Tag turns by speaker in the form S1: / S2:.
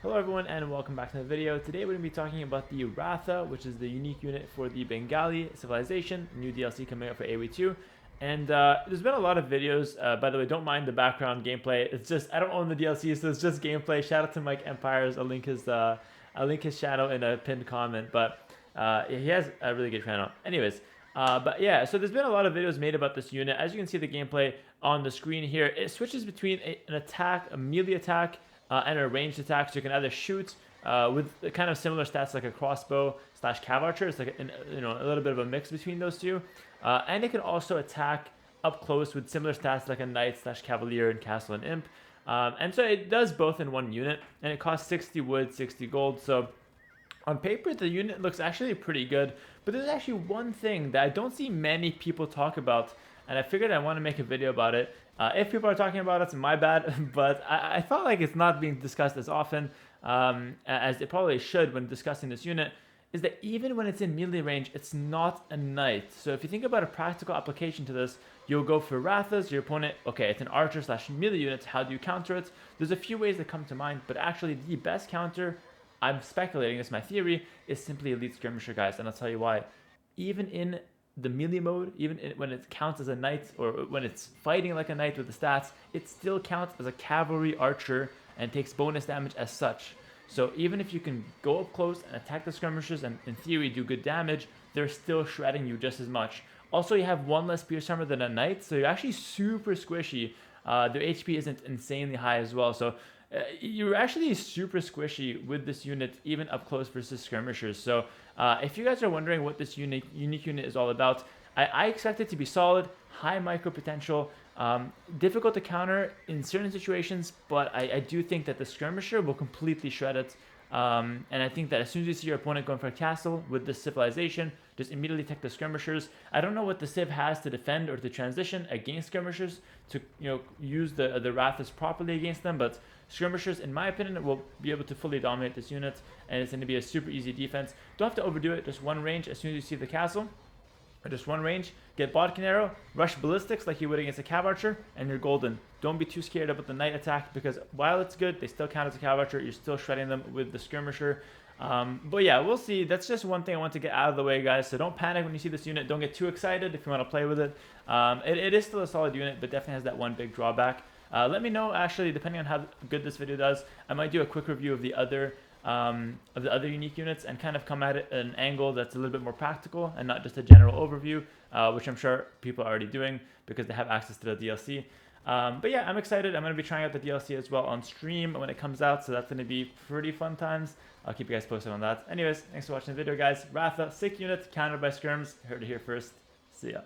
S1: Hello everyone and welcome back to the video. Today we're going to be talking about the Ratha, which is the unique unit for the Bengali civilization, new DLC coming out for AoE2. And there's been a lot of videos, by the way, don't mind the background gameplay. It's just, I don't own the DLC, so it's just gameplay. Shout out to Mike Empires, I'll link his channel in a pinned comment, but he has a really good channel. Anyways, but yeah, so there's been a lot of videos made about this unit. As you can see the gameplay on the screen here, it switches between an attack, a melee attack, and a ranged attack. So you can either shoot with kind of similar stats like a crossbow / cav archer. It's like a little bit of a mix between those two. And it can also attack up close with similar stats like a knight / cavalier and castle and imp. And so it does both in one unit, and it costs 60 wood, 60 gold. So on paper, the unit looks actually pretty good, but there's actually one thing that I don't see many people talk about, and I figured I want to make a video about it. If people are talking about it, it's my bad, but I felt like it's not being discussed as often as it probably should when discussing this unit, is that even when it's in melee range, it's not a knight. So if you think about a practical application to this, you'll go for Rathas, your opponent, okay, it's an archer / melee unit, how do you counter it? There's a few ways that come to mind, but actually the best counter, I'm speculating, it's my theory, is simply elite skirmisher, guys, and I'll tell you why. Even in the melee mode, when it counts as a knight, or when it's fighting like a knight with the stats, it still counts as a cavalry archer and takes bonus damage as such. So even if you can go up close and attack the skirmishers and in theory do good damage, they're still shredding you just as much. Also, you have one less pierce armor than a knight, so you're actually super squishy. Their HP isn't insanely high as well, so you're actually super squishy with this unit, even up close versus skirmishers. So if you guys are wondering what this unique unit is all about, I expect it to be solid, high micro potential, difficult to counter in certain situations, but I do think that the skirmisher will completely shred it. And I think that as soon as you see your opponent going for a castle with this civilization, just immediately attack the skirmishers. I don't know what the civ has to defend or to transition against skirmishers to use the Rathas properly against them, but skirmishers, in my opinion, will be able to fully dominate this unit, and it's going to be a super easy defense. Don't have to overdo it, just one range as soon as you see the castle. Or just one range, get bodkin arrow, rush ballistics like you would against a cav archer, and you're golden. Don't be too scared about the knight attack, because while it's good, they still count as a cav archer. You're still shredding them with the skirmisher. But yeah, we'll see. That's just one thing I want to get out of the way, guys. So don't panic when you see this unit. Don't get too excited if you want to play with it. It is still a solid unit, but definitely has that one big drawback. Let me know, actually, depending on how good this video does, I might do a quick review of the other unique units and kind of come at it at an angle that's a little bit more practical and not just a general overview, which I'm sure people are already doing because they have access to the DLC. But yeah, I'm excited. I'm going to be trying out the DLC as well on stream when it comes out, so that's going to be pretty fun times. I'll keep you guys posted on that. Anyways, thanks for watching the video, guys. Ratha, sick unit, countered by skirms. Heard it here first. See ya.